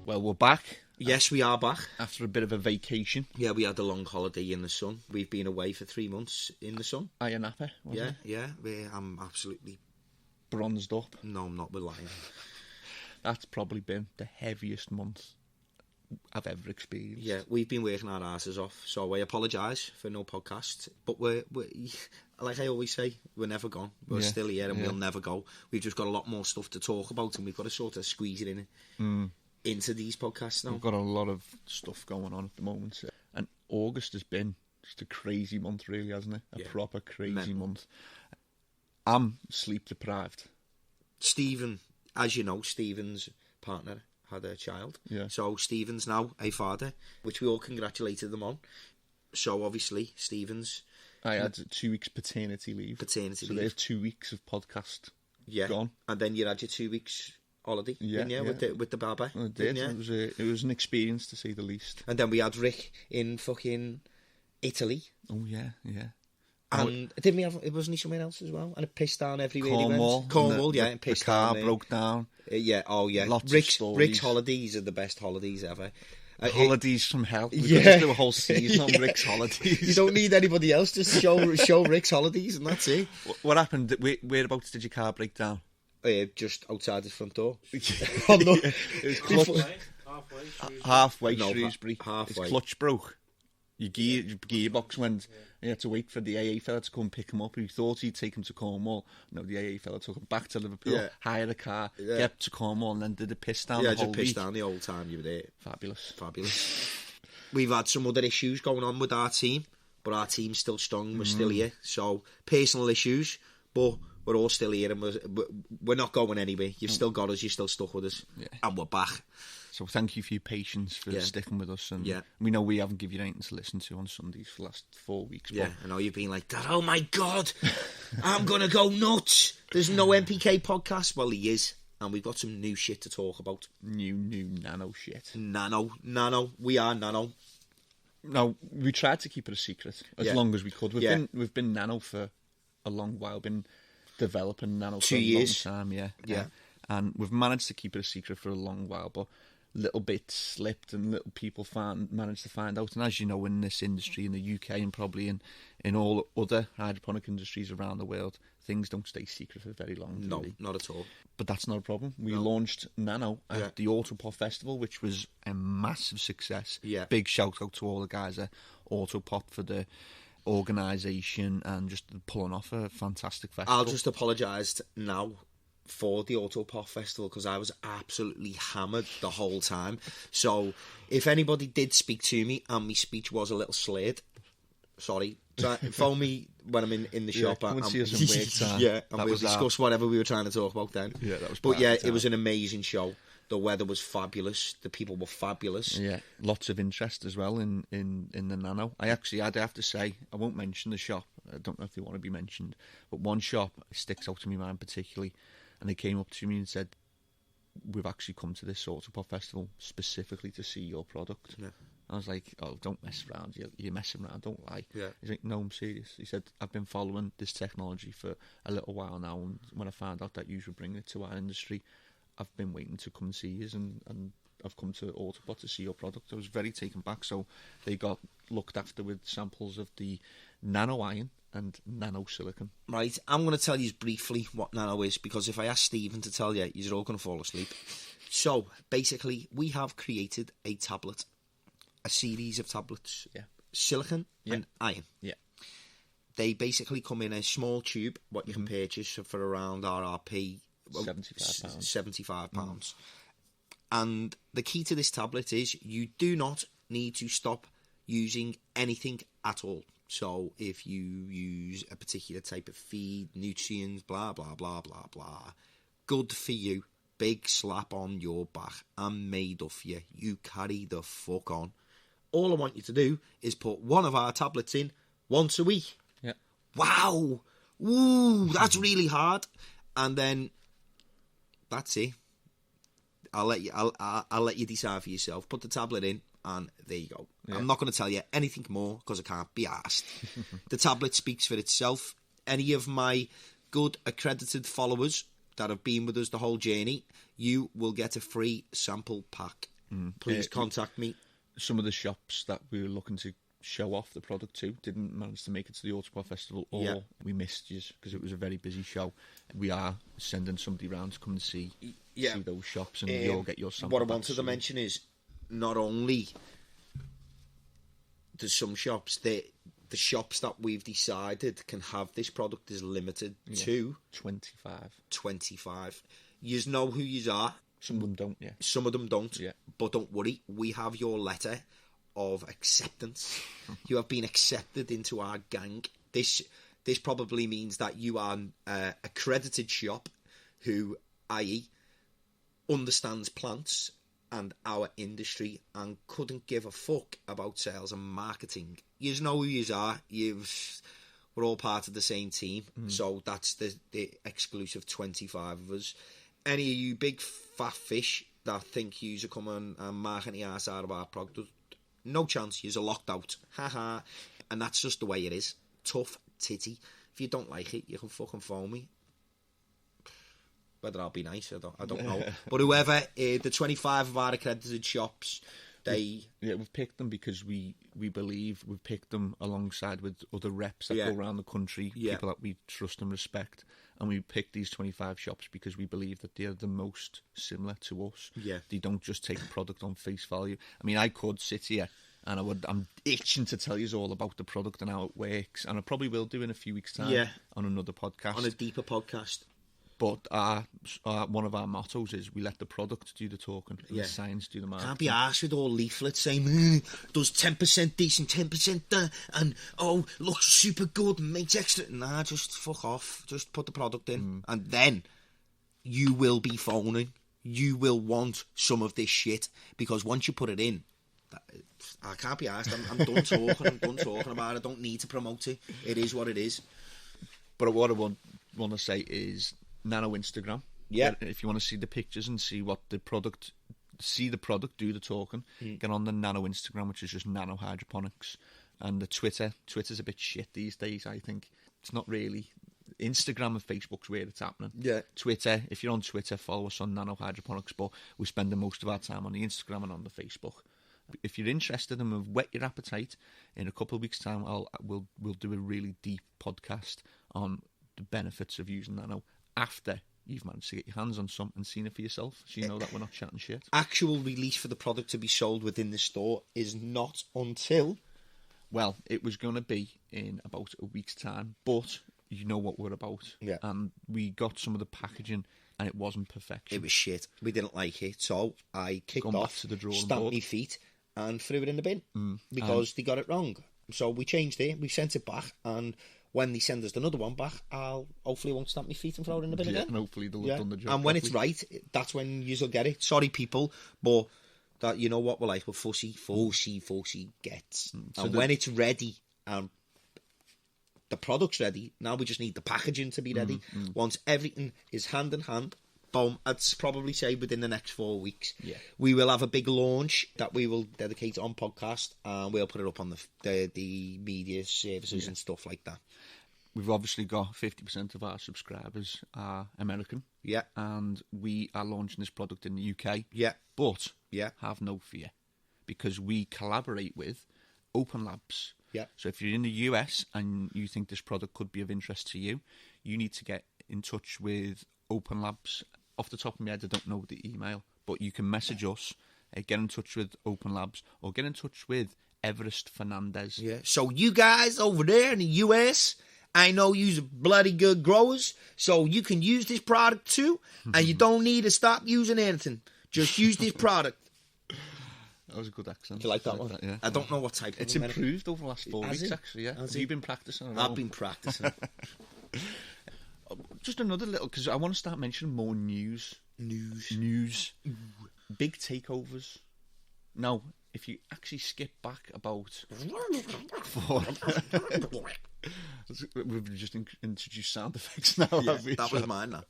Well, we're back. Yes, we are back. After a bit of a vacation. Yeah, we had a long holiday in the sun. We've been away for 3 months in the sun. Ayia Napa, wasn't it? Yeah. I'm absolutely... Bronzed up. No, I'm not, we're lying. That's probably been the heaviest month I've ever experienced. Yeah, we've been working our asses off, so I apologise for no podcast. But we're like I always say, we're never gone. We're still here and we'll never go. We've just got a lot more stuff to talk about and we've got to sort of squeeze it in into these podcasts now. We've got a lot of stuff going on at the moment. And August has been just a crazy month, really, hasn't it? A proper crazy month. I'm sleep deprived. Stephen, as you know, Stephen's partner had a child. Yeah. So Stephen's now a father, which we all congratulated them on. So obviously, Stephen's... I had 2 weeks paternity leave. So there's 2 weeks of podcast gone. And then you had your 2 weeks holiday, didn't you, with the barber? I did. It was an experience, to say the least. And then we had Rick in fucking Italy. Oh, yeah. And didn't we have... Wasn't he somewhere else as well? And it pissed down everywhere Cornwall. he went. Cornwall, and pissed down. The car broke down. Lots of stories. Rick's holidays are the best holidays ever. Holidays from hell. We could just do a whole season on Rick's holidays. You don't need anybody else, just show Rick's holidays and that's it. What happened? Whereabouts did your car break down? Just outside his front door. It was halfway Shrewsbury. Halfway. His clutch broke. Your gearbox went. You had to wait for the AA fella to come pick him up. He thought he'd take him to Cornwall. No, the AA fella took him back to Liverpool, hired a car, get to Cornwall, and then did a piss down the whole week. Piss down the whole time you were there. Fabulous. We've had some other issues going on with our team, but our team's still strong. We're still here. So, personal issues, but we're all still here, and we're not going anywhere. You've still got us. You're still stuck with us, and we're back. So thank you for your patience for sticking with us. And we know we haven't given you anything to listen to on Sundays for the last 4 weeks. Yeah, I know you've been like, Dad, oh my God, I'm going to go nuts. There's no NPK podcast. Well, he is. And we've got some new shit to talk about. New nano shit. Nano. We are nano. No, we tried to keep it a secret as long as we could. We've been nano for a long while, been developing nano for 2 years. A long time, yeah. And we've managed to keep it a secret for a long while, but little bits slipped and little people managed to find out. And as you know, in this industry, in the UK and probably in all other hydroponic industries around the world, things don't stay secret for very long. No, really. Not at all. But that's not a problem. We launched Nano at the AutoPot Festival, which was a massive success. Yeah. Big shout out to all the guys at AutoPot for the organisation and just pulling off a fantastic festival. I'll just apologise now for the AutoPot Festival because I was absolutely hammered the whole time. So if anybody did speak to me and my speech was a little slurred, sorry. Phone me when I'm in the shop. Come and see us in weird time. And we'll discuss whatever we were trying to talk about then. Yeah, that was. But it was an amazing show. The weather was fabulous. The people were fabulous. Yeah, lots of interest as well in the Nano. I'd have to say, I won't mention the shop. I don't know if they want to be mentioned, but one shop sticks out to me mind particularly. And they came up to me and said, we've actually come to this AutoPot Festival specifically to see your product. Yeah. I was like, oh, don't mess around. You're messing around, don't lie. Yeah. He's like, no, I'm serious. He said, I've been following this technology for a little while now, and when I found out that you were bringing it to our industry, I've been waiting to come and see you, and I've come to AutoPot to see your product. I was very taken back. So they got looked after with samples of the nano iron and nano silicon. Right, I'm going to tell you briefly what nano is, because if I ask Stephen to tell you, you're all going to fall asleep. So, basically, we have created a tablet, a series of tablets, silicon and iron. Yeah. They basically come in a small tube, what you can purchase for around RRP, £75. And the key to this tablet is you do not need to stop using anything at all. So if you use a particular type of feed, nutrients, blah, blah, blah, blah, blah, good for you. Big slap on your back. I'm made of you. You carry the fuck on. All I want you to do is put one of our tablets in once a week. Yeah. Wow. Ooh, that's really hard. And then that's it. I'll let you decide for yourself. Put the tablet in, and there you go. Yeah. I'm not going to tell you anything more because I can't be asked. The tablet speaks for itself. Any of my good accredited followers that have been with us the whole journey, you will get a free sample pack please contact me. Some of the shops that we were looking to show off the product to didn't manage to make it to the AutoPot Festival, or we missed you because it was a very busy show. We are sending somebody round to come and see those shops, and you'll get your sample. What I wanted to mention is not only there's some shops that the shops that we've decided can have this product is limited to 25. Yous know who yous are. Some of them don't, yeah. Some of them don't. Yeah. But don't worry, we have your letter of acceptance. You have been accepted into our gang. This probably means that you are an accredited shop who, i.e., understands plants and our industry and couldn't give a fuck about sales and marketing. You know who you are. We're all part of the same team. So that's the exclusive 25 of us. Any of you big fat fish that think yous are coming and marking the arse out of our product, no chance, yous are locked out. Haha. And that's just the way it is. Tough titty. If you don't like it, you can fucking phone me. Whether I'll be nice, I don't know. But whoever, the 25 of our accredited shops, we've picked them because we believe we've picked them alongside with other reps that go around the country, people that we trust and respect, and we picked these 25 shops because we believe that they're the most similar to us. They don't just take a product on face value. I mean, I could sit here and I'm itching to tell you all about the product and how it works, and I probably will do in a few weeks' time on another podcast, on a deeper podcast. But one of our mottos is we let the product do the talking and the science do the marketing. Can't be arsed with all leaflets saying, does 10% this and 10% that, and looks super good and makes extra. Nah, just fuck off. Just put the product in. And then you will be phoning. You will want some of this shit, because once you put it in, I can't be arsed. I'm done talking. I'm done talking about it. I don't need to promote it. It is what it is. But what I want to say is, Nano Instagram. Yeah. If you want to see the pictures and see what the product, do the talking, get on the Nano Instagram, which is just Nano Hydroponics. And the Twitter's a bit shit these days, I think. It's not really. Instagram and Facebook's where it's happening. Yeah. Twitter, if you're on Twitter, follow us on Nano Hydroponics, but we're spending most of our time on the Instagram and on the Facebook. If you're interested and we've whet your appetite, in a couple of weeks' time, we'll do a really deep podcast on the benefits of using Nano after you've managed to get your hands on some and seen it for yourself, so you know that we're not chatting shit. Actual release for the product to be sold within the store is not until... Well, it was going to be in about a week's time, but you know what we're about. Yeah. And we got some of the packaging and it wasn't perfection. It was shit. We didn't like it, so I kicked off, stamped my feet and threw it in the bin because they got it wrong. So we changed it, we sent it back, and when they send us another one back, I'll hopefully won't stamp my feet and throw it in the bin again. And hopefully they'll have done the job. And when it's right, that's when you'll get it. Sorry, people, but that, you know what we're like, we're fussy gets. And when it's ready and the product's ready, now we just need the packaging to be ready. Once everything is hand in hand, boom, I'd probably say within the next 4 weeks, we will have a big launch that we will dedicate on podcast, and we'll put it up on the media services and stuff like that. We've obviously got 50% of our subscribers are American. Yeah. And we are launching this product in the UK. Yeah. But have no fear, because we collaborate with Open Labs. Yeah. So if you're in the US and you think this product could be of interest to you, you need to get in touch with Open Labs. Off the top of my head, I don't know the email, but you can message us, get in touch with Open Labs, or get in touch with Everest Fernandez. Yeah. So you guys over there in the US, I know you're bloody good growers, so you can use this product too, and you don't need to stop using anything. Just use this product. That was a good accent. Do you like that one? Yeah. I don't know what type. It's improved over the last 4 weeks, actually. Yeah. Have you been practicing? I've been practicing. Just another little, because I want to start mentioning more news. Big takeovers. Now, if you actually skip back about we've just introduced sound effects now. Yeah, that was mine now.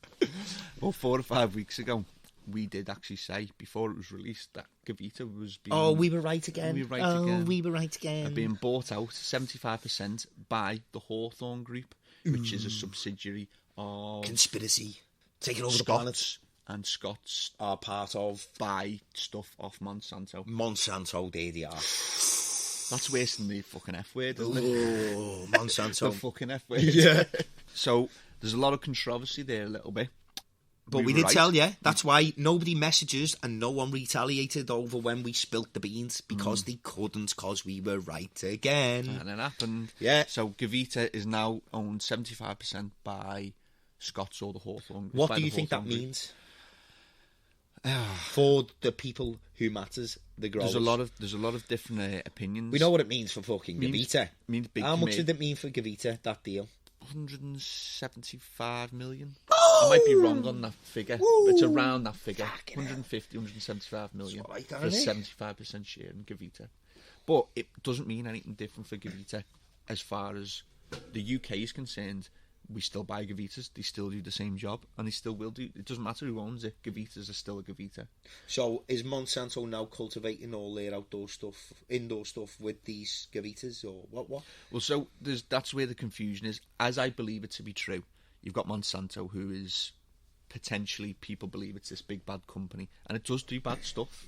Well, 4 or 5 weeks ago, we did actually say, before it was released, that Gavita was being... Oh, we were right again. We were right again. Being bought out 75% by the Hawthorne Group, which is a subsidiary of... Conspiracy. Taking over Scott the planets. and Scott's are part of buy stuff off Monsanto. Monsanto. There they are. That's worse than the fucking F word, isn't it? Oh, Monsanto. The fucking F word. Yeah. So there's a lot of controversy there a little bit. But we did tell you, that's why nobody messages and no one retaliated over when we spilt the beans, because they couldn't, because we were right again. And it happened. Yeah. So Gavita is now owned 75% by Scott's or the Hawthorne. What do you think that means for the people who matters, the growers? There's a lot of different opinions. We know what it means for fucking Gavita. Means big. How much did it mean for Gavita, that deal? 175 million. I might be wrong on that figure. But it's around that figure. 150, 175 million right, for a 75% share in Gavita. But it doesn't mean anything different for Gavita as far as the UK is concerned. We still buy Gavitas. They still do the same job, and they still will do. It doesn't matter who owns it. Gavitas are still a Gavita. So is Monsanto now cultivating all their indoor stuff with these Gavitas, or what? Well, so that's where the confusion is. As I believe it to be true, you've got Monsanto, who is potentially, people believe it's this big bad company, and it does do bad stuff.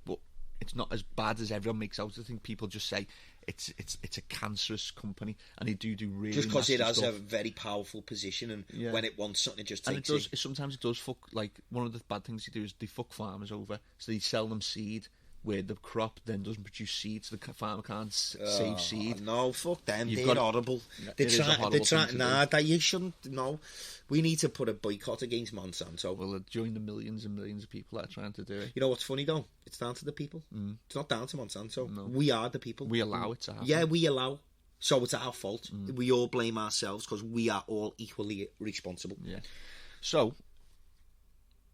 But it's not as bad as everyone makes out. I think people just say it's a cancerous company, and they do really just because it has stuff. a very powerful position, and when it wants something, it just takes and it does. Sometimes it does fuck. Like, one of the bad things they do is they fuck farmers over, so they sell them seed where the crop then doesn't produce seed, so the farmer can't save seed. No, fuck them. They're horrible. They're trying. That you shouldn't. No, we need to put a boycott against Monsanto. Well, join the millions and millions of people that are trying to do it. You know what's funny though? It's down to the people. It's not down to Monsanto. No. We are the people. We allow it to happen. Yeah, we allow. So it's our fault. We all blame ourselves because we are all equally responsible. Yeah. So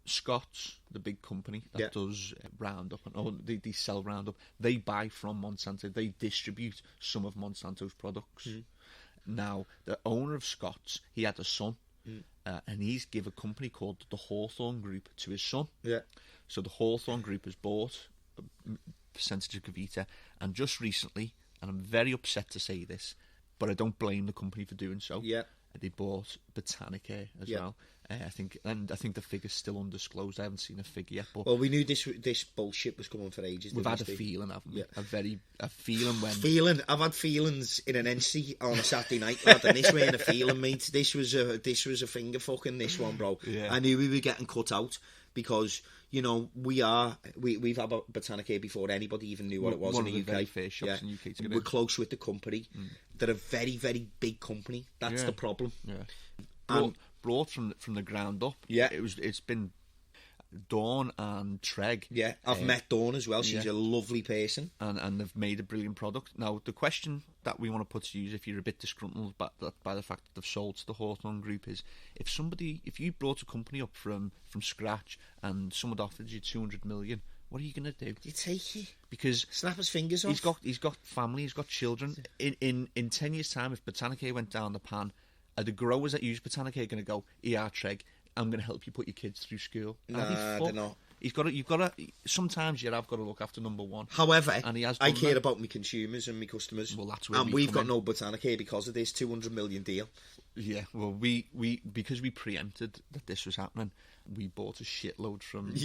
Scott's, the big company that does Roundup, and they sell Roundup. They buy from Monsanto. They distribute some of Monsanto's products. Now, the owner of Scott's, he had a son, and he's give a company called the Hawthorne Group to his son. Yeah. So the Hawthorne Group has bought a percentage of Gavita, and just recently, and I'm very upset to say this, but I don't blame the company for doing so. Yeah. They bought Botanica as well. I think the figure's still undisclosed. I haven't seen a figure yet. But well, we knew this bullshit was coming for ages. We've had a feeling, haven't we? Yeah. A feeling when... I've had feelings in an NC on a Saturday night, lad, and this weren't a feeling, mate. This was a finger fucking, this one, bro. Yeah. I knew we were getting cut out because, you know, we've had Botanica before anybody even knew what it was in the UK. Very first shops in the UK to get We're close with the company. They're a very, very big company. That's the problem. Yeah. Brought from the ground up. Yeah. It's been Dawn and Treg. Yeah, I've met Dawn as well. She's a lovely person. And they've made a brilliant product. Now, the question that we want to put to you, if you're a bit disgruntled by the fact that they've sold to the Hawthorne Group, is if you brought a company up from scratch and someone offered you 200 million, what are you going to do? You take it. Because snap his fingers off. He's got family, he's got children. In 10 years' time, if Botanica went down the pan, are the growers that use Botanica going to go, Treg, I'm going to help you put your kids through school? Nah, they're not. Sometimes you have got to look after number one. However, and I care about my consumers and my customers. Well, that's where we've got no Botanica because of this 200 million deal. Yeah, well, because we preempted that this was happening, we bought a shitload from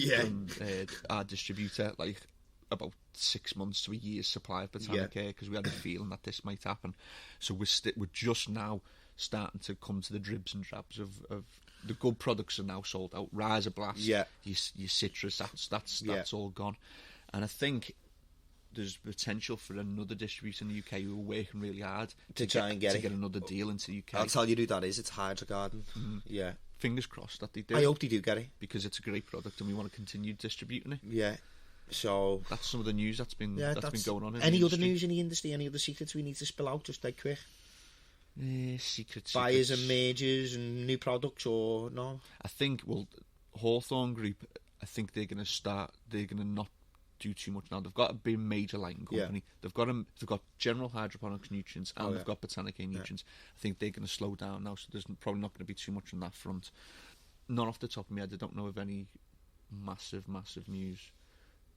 our distributor, like about 6 months to a year's supply of Botanica, because we had a feeling that this might happen. So we're just now starting to come to the dribs and drabs of the good products are now sold out. Riser Blast, your citrus, that's all gone. And I think there's potential for another distributor in the UK who are working really hard to try and get another deal into the UK. I'll tell you who that is. It's Hydro Garden. Yeah. Fingers crossed that they do. I hope they do get it. Because it's a great product and we want to continue distributing it. Yeah. So that's some of the news that's been going on in any the other news in the industry, any other secrets we need to spill out just like quick? Secrets. Buyers and majors and new products, or no? I think, Hawthorne Group, I think they're going to not do too much now. They've got a big major lighting company. They've got General Hydroponics nutrients, and they've got Botanica nutrients. I think they're going to slow down now, so there's probably not going to be too much on that front. Not off the top of my head, I don't know of any massive news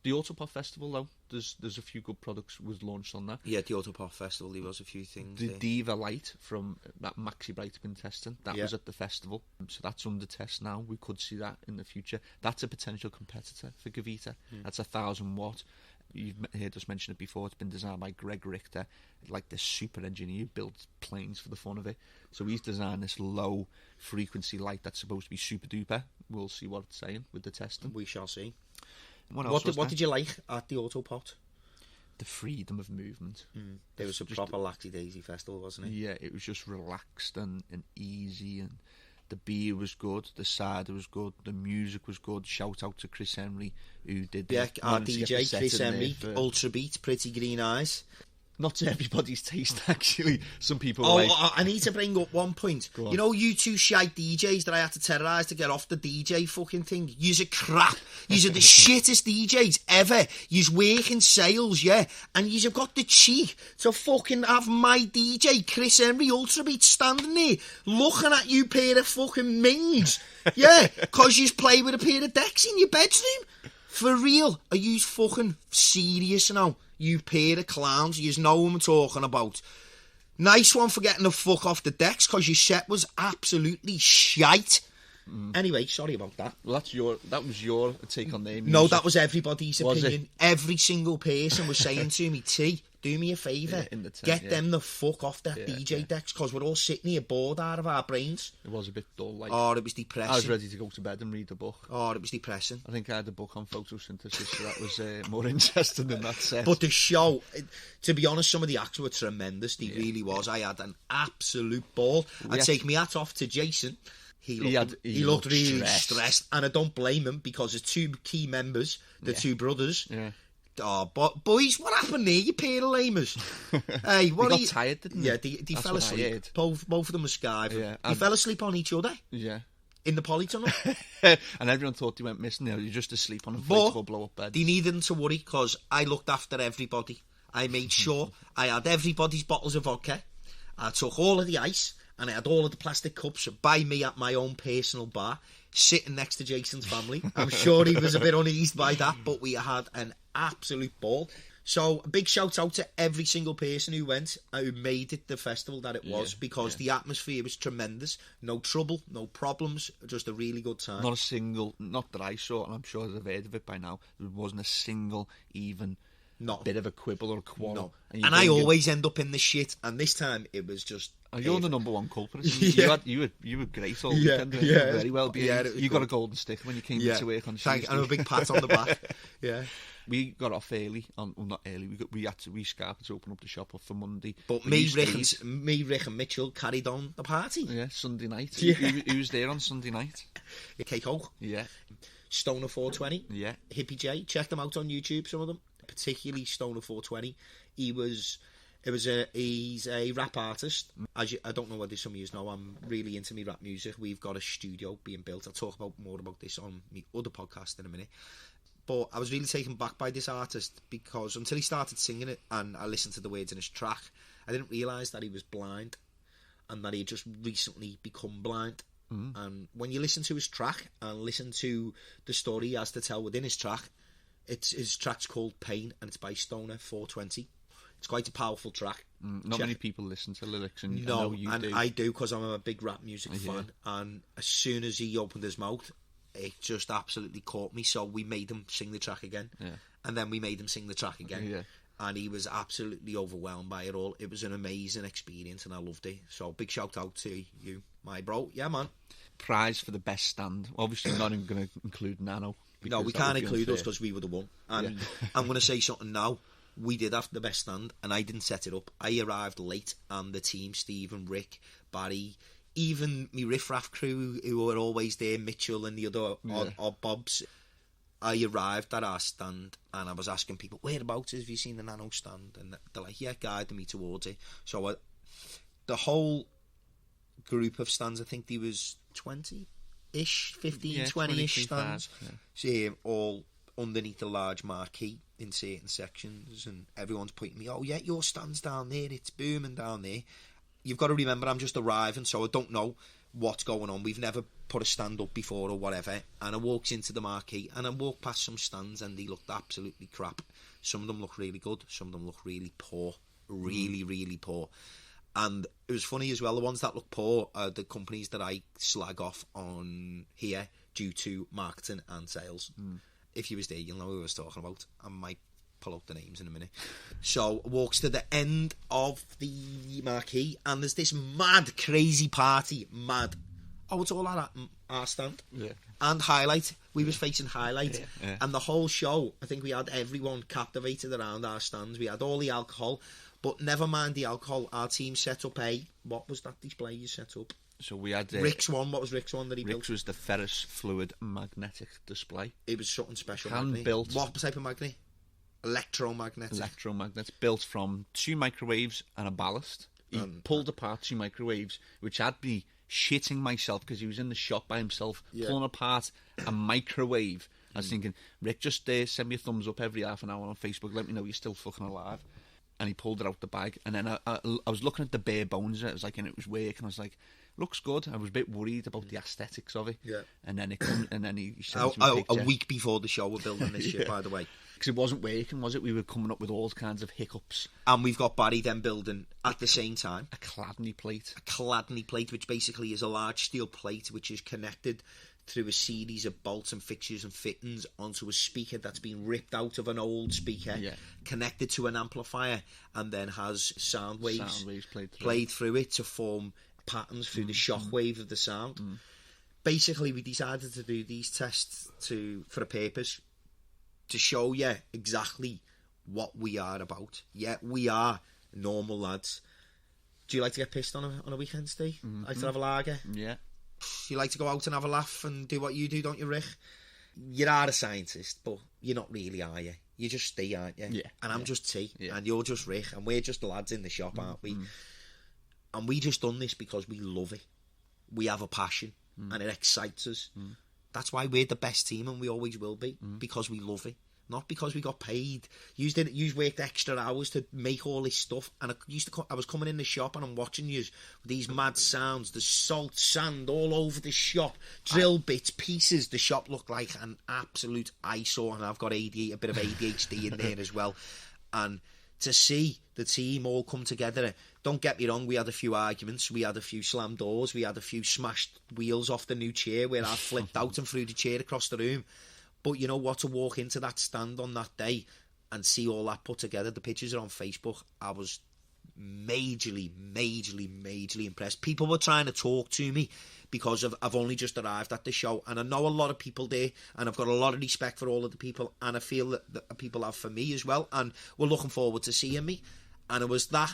The AutoPot Festival, though, there's a few good products was launched on that. Yeah, the AutoPot Festival, there was a few things. The Diva Light from that Maxi Bright's been testing. That was at the festival. So that's under test now. We could see that in the future. That's a potential competitor for Gavita. That's 1,000 watt. You've heard us mention it before. It's been designed by Greg Richter, like this super engineer who builds planes for the fun of it. So he's designed this low frequency light that's supposed to be super duper. We'll see what it's saying with the testing. We shall see. What did you like at the AutoPot? The freedom of movement. There was a proper Laxy Daisy festival, wasn't it? Yeah, it was just relaxed and easy, and the beer was good, the cider was good, the music was good. Shout out to Chris Henry, who did our DJ Chris Henry, Ultra Beat, Pretty Green Eyes. Not to everybody's taste, actually. Some people I need to bring up one point. You know, you two shite DJs that I had to terrorise to get off the DJ fucking thing? Yous are crap. Yous are the shittest DJs ever. Yous work in sales, yeah? And yous have got the cheek to fucking have my DJ, Chris Henry, Ultra Beat, standing there looking at you pair of fucking mings. Yeah, because yous play with a pair of decks in your bedroom. For real? Are yous fucking serious now? You pair of clowns, you know what I'm talking about. Nice one for getting the fuck off the decks, because your set was absolutely shite. Anyway, sorry about that. Well, that was your take on their music. No, that was everybody's opinion. Every single person was saying to me, T, do me a favour, get them the fuck off that DJ decks, because we're all sitting here bored out of our brains. It was a bit dull. Oh, it was depressing. I was ready to go to bed and read the book. Oh, it was depressing. I think I had a book on photosynthesis, so that was more interesting than that set. But the show, to be honest, some of the acts were tremendous. They really was. I had an absolute ball. I'd take my hat off to Jason. He looked really stressed, and I don't blame him, because his two key members, the two brothers. Yeah. Oh, but boys, what happened there? You pair of lamers. Hey, what they got tired, didn't they? Yeah, they fell asleep. Both of them were skiving. Yeah, they fell asleep on each other. Yeah. In the polytunnel. And everyone thought they went missing. You're just asleep on inflatable blow-up beds. They needed to worry, because I looked after everybody. I made sure I had everybody's bottles of vodka. I took all of the ice, and I had all of the plastic cups by me at my own personal bar, sitting next to Jason's family. I'm sure he was a bit uneased by that, but we had an absolute ball. So a big shout out to every single person who went, who made it the festival that it was, because the atmosphere was tremendous. No trouble, no problems, just a really good time. Not that I saw, and I'm sure I've heard of it by now, there wasn't a single even bit of a quibble or a quarrel. No. And I always end up in the shit, and this time it was just... You're the number one culprit. You were great all weekend. Very well behaved. You got a golden stick when you came to work on Tuesday. And a big pat on the back. Yeah. We got off early. Not early. We scrapped to open up the shop for Monday. But me, Rick and Mitchell carried on the party. Yeah, Sunday night. Yeah. Who was there on Sunday night? Keiko. Yeah. Stoner 420. Yeah. Hippie J. Check them out on YouTube, some of them. Particularly Stoner 420. He's a rap artist. I don't know whether some of you know, I'm really into me rap music. We've got a studio being built. I'll talk more about this on my other podcast in a minute. But I was really taken back by this artist, because until he started singing it and I listened to the words in his track, I didn't realise that he was blind, and that he had just recently become blind. And when you listen to his track and listen to the story he has to tell within his track, his track's called Pain, and it's by Stoner 420. It's quite a powerful track. Not many people listen to lyrics, and I know you do. I do, because I'm a big rap music fan. And as soon as he opened his mouth, it just absolutely caught me. So we made him sing the track again, and then we made him sing the track again. And he was absolutely overwhelmed by it all. It was an amazing experience, and I loved it. So big shout out to you, my bro. Yeah, man. Prize for the best stand. Obviously, not even going to include Nano. No, we can't include us, because we were the one. And I'm going to say something now. We did have the best stand, and I didn't set it up. I arrived late, and the team, Steve and Rick, Barry, even me Riff Raff crew, who were always there, Mitchell and the other odd Bobs, I arrived at our stand, and I was asking people, whereabouts have you seen the Nano stand? And they're like, yeah, guiding me towards it. So the whole group of stands, I think there was 20-ish, 15, 20-ish stands, all underneath a large marquee in certain sections, and everyone's pointing me, oh yeah, your stand's down there, it's booming down there. You've got to remember, I'm just arriving, so I don't know what's going on. We've never put a stand up before or whatever. And I walks into the marquee, and I walk past some stands, and they looked absolutely crap. Some of them look really good, some of them look really poor, really poor. And it was funny as well, the ones that look poor are the companies that I slag off on here due to marketing and sales. If you was there, you'll know who I was talking about. I might pull out the names in a minute. So walks to the end of the marquee, and there's this mad, crazy party. Mad. Oh, it's all at our stand. Yeah. And Highlight. We was facing Highlight. Yeah. And the whole show, I think we had everyone captivated around our stands. We had all the alcohol. But never mind the alcohol, our team set up what was that display you set up? So we had... Rick's one, what was Rick's one that he built? Rick's was the ferrous fluid magnetic display. It was something special. Hand-built. What type of magnet? Electromagnetic. Electromagnets, built from 2 microwaves and a ballast. He pulled apart 2 microwaves, which had me shitting myself because he was in the shop by himself, pulling apart a microwave. I was thinking, Rick, just send me a thumbs up every half an hour on Facebook, let me know you're still fucking alive. And he pulled it out the bag, and then I was looking at the bare bones of it. It was like, and it was working. I was like, looks good. I was a bit worried about the aesthetics of it. Yeah. And then he sent me a picture. A week before the show, we're building this shit, by the way. Because it wasn't working, was it? We were coming up with all kinds of hiccups. And we've got Barry then building at the same time a Cladney plate. A Cladney plate, which basically is a large steel plate which is connected through a series of bolts and fixtures and fittings onto a speaker that's been ripped out of an old speaker, connected to an amplifier, and then has sound waves played through it to form patterns through the shockwave of the sound. Basically, we decided to do these tests for a purpose, to show you exactly what we are about. Yeah, we are normal lads. Do you like to get pissed on a weekend, Steve? Like to have a lager? Yeah. You like to go out and have a laugh and do what you do, don't you, Rick? You are a scientist, but you're not really, are you? You're just Steve, aren't you? Yeah. And I'm just T, and you're just Rick, and we're just lads in the shop, aren't we? And we just done this because we love it. We have a passion, and it excites us. That's why we're the best team, and we always will be, because we love it. Not because we got paid. You worked extra hours to make all this stuff, and I was coming in the shop and I'm watching you with these mad sounds, the salt, sand all over the shop, drill bits, pieces. The shop looked like an absolute eyesore, and I've got a bit of ADHD in there as well. And to see the team all come together, don't get me wrong, we had a few arguments, we had a few slammed doors, we had a few smashed wheels off the new chair where I flipped out and threw the chair across the room. But you know what, to walk into that stand on that day and see all that put together, the pictures are on Facebook, I was majorly impressed. People were trying to talk to me because I've only just arrived at the show, and I know a lot of people there, and I've got a lot of respect for all of the people, and I feel that people have for me as well, and we're looking forward to seeing me. And it was that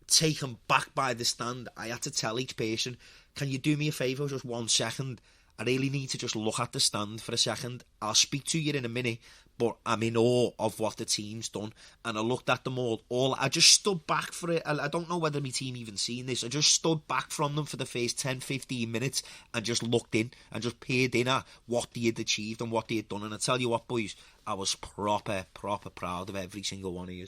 taken back by the stand, I had to tell each person, can you do me a favour, just 1 second? I really need to just look at the stand for a second. I'll speak to you in a minute, but I'm in awe of what the team's done. And I looked at them all. I just stood back for it. I don't know whether my team even seen this. I just stood back from them for the first 10, 15 minutes and just looked in and just peered in at what they had achieved and what they had done. And I tell you what, boys, I was proper proud of every single one of you.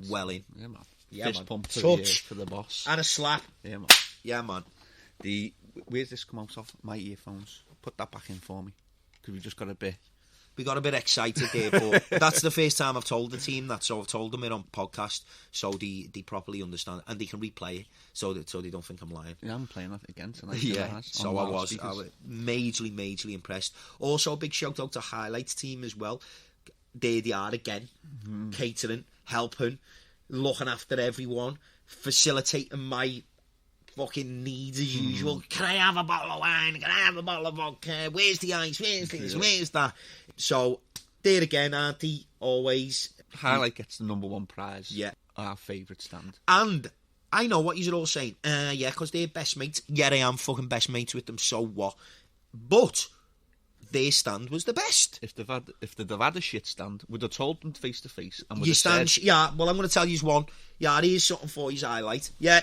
Well in. Yeah, man. Yeah, Fist man. pump for the boss. And a slap. Yeah, man. Yeah, man. Where's this come out of? My earphones. Put that back in for me, because we just got a bit. We got a bit excited there, but that's the first time I've told the team that, so I've told them it on podcast, so they properly understand, and they can replay it, so they don't think I'm lying. Yeah, I'm playing that again tonight. Yeah, so I was majorly impressed. Also, a big shout out to Highlights team as well. There they are again, catering, helping, looking after everyone, facilitating my fucking needs as usual. Can I have a bottle of wine? Can I have a bottle of vodka? Where's the ice? Where's this? Where's that? So, there again, aren't they? Always. Highlight gets the #1 prize. Yeah. Our favourite stand. And I know what you're all saying. Yeah, because they're best mates. Yeah, I am fucking best mates with them, so what? But their stand was the best. If they'd had a shit stand, we'd have told them face to face. And you stand, said, yeah, well, I'm going to tell you one. Yeah, here's something for you, Highlight. Yeah.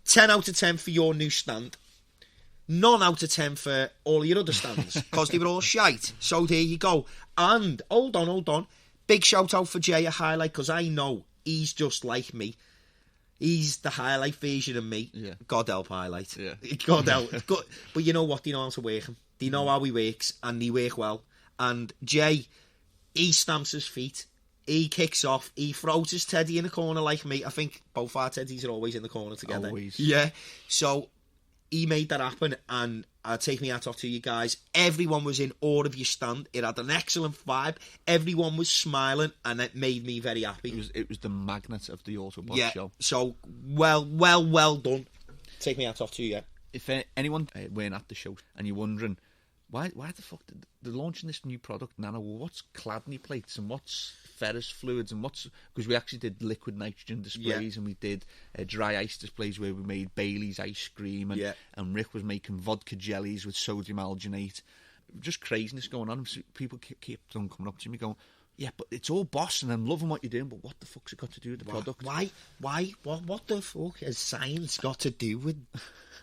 10 out of 10 for your new stand. None out of 10 for all your other stands, because they were all shite. So there you go. And, hold on. Big shout out for Jay at Highlight, because I know he's just like me. He's the highlight version of me. Yeah. God help highlight. Yeah. God help. But you know what? They know how to work him. They know how he works, and they work well. And Jay, he stamps his feet. He kicks off. He throws his teddy in the corner like me. I think both our teddies are always in the corner together. Always. Yeah. So he made that happen, and I'll take me hat off to you guys. Everyone was in awe of your stand. It had an excellent vibe. Everyone was smiling, and it made me very happy. It was the magnet of the AutoPot show. So well done. Take me hat off to you. Yeah. If anyone weren't at the show and you're wondering why the fuck they're launching this new product, Nano? What's Cladney plates and what's ferrous fluids and what's, because we actually did liquid nitrogen displays and we did dry ice displays where we made Bailey's ice cream and Rick was making vodka jellies with sodium alginate. Just craziness going on. People keep on coming up to me going, yeah, but it's all boss and I'm loving what you're doing, but what the fuck's it got to do with the product? Why? What the fuck has science got to do with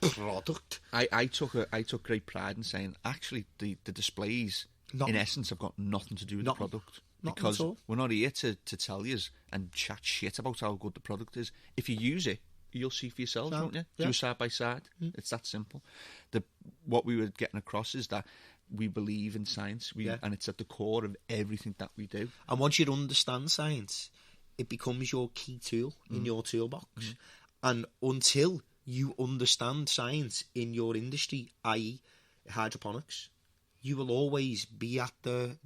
product? I took great pride in saying, actually, the displays, in essence, have got nothing to do with the product. Because we're not here to tell you and chat shit about how good the product is. If you use it, you'll see for yourselves, won't you? Do side by side. It's that simple. What we were getting across is that we believe in science, and it's at the core of everything that we do. And once you understand science, it becomes your key tool in your toolbox. And until you understand science in your industry, i.e. hydroponics, you will always be at the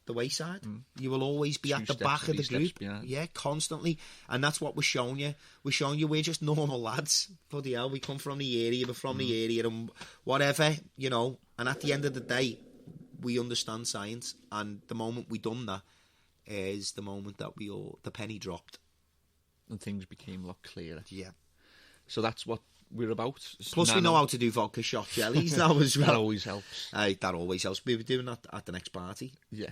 wayside. You will always be at the back of the group. Yeah, constantly. And that's what we're showing you. We're showing you we're just normal lads. Bloody hell, we come from the area, we're from the area and whatever, you know. And at the end of the day, we understand science. And the moment we done that is the moment that the penny dropped. And things became a lot clearer. Yeah. So that's what we're about. Plus, we know how to do vodka shot jellies now as well. That always helps. That always helps. We were doing that at the next party. Yeah,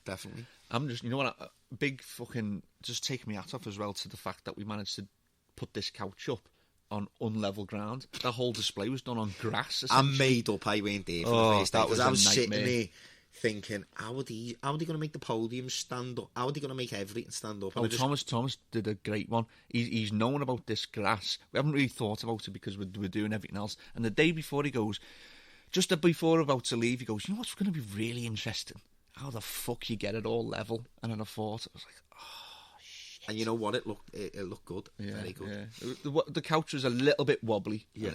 Definitely. I'm just, you know what, big fucking, just take me hat off as well to the fact that we managed to put this couch up on unlevel ground. That whole display was done on grass. I'm made up. I went there for the first day because I was nightmare. Sitting there thinking, how are they going to make the podium stand up? How are they going to make everything stand up? Thomas did a great one. He's known about this grass. We haven't really thought about it because we're doing everything else. And the day before he goes, just before about to leave, he goes, you know what's going to be really interesting? How the fuck you get it all level? And then I thought, I was like, oh shit. And you know what? It looked good. Very good. Yeah. The couch was a little bit wobbly. Yeah.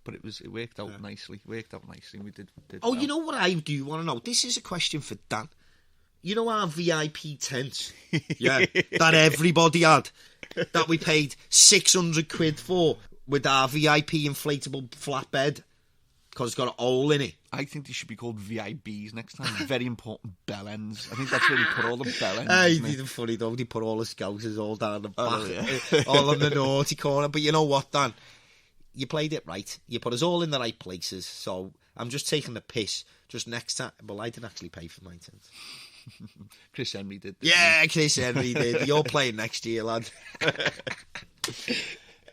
But it worked out nicely. We did Oh, well. You know what I do want to know? This is a question for Dan. You know our VIP tent? That everybody had? That we paid 600 quid for with our VIP inflatable flatbed because it's got a hole in it. I think they should be called VIBs next time. Very important bell ends. I think that's where they put all the bell ends. Hey, funny though. They put all the scousers all down the back. All in the naughty corner. But you know what, Dan? You played it right. You put us all in the right places. So I'm just taking the piss. Just next time. Well, I didn't actually pay for my tent. Chris Henry did. Chris Henry did. You're playing next year, lad.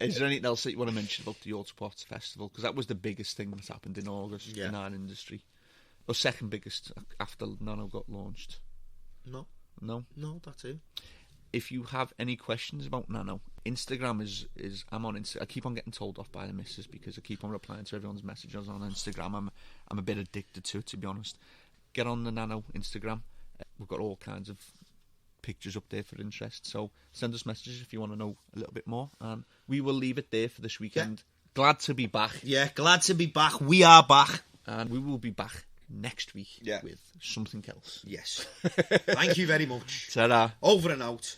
Is there anything else that you want to mention about the AutoPot Festival? Because that was the biggest thing that's happened in August in our industry. Or second biggest after Nano got launched. No, that's it. If you have any questions about Nano, Instagram is I'm on Instagram. I keep on getting told off by the missus because I keep on replying to everyone's messages on Instagram. I'm a bit addicted to it, to be honest. Get on the Nano Instagram. We've got all kinds of pictures up there for interest. So send us messages if you want to know a little bit more. And we will leave it there for this weekend. Yeah. Glad to be back. Yeah, glad to be back. We are back. And we will be back next week with something else. Yes. Thank you very much. Ta-da. Over and out.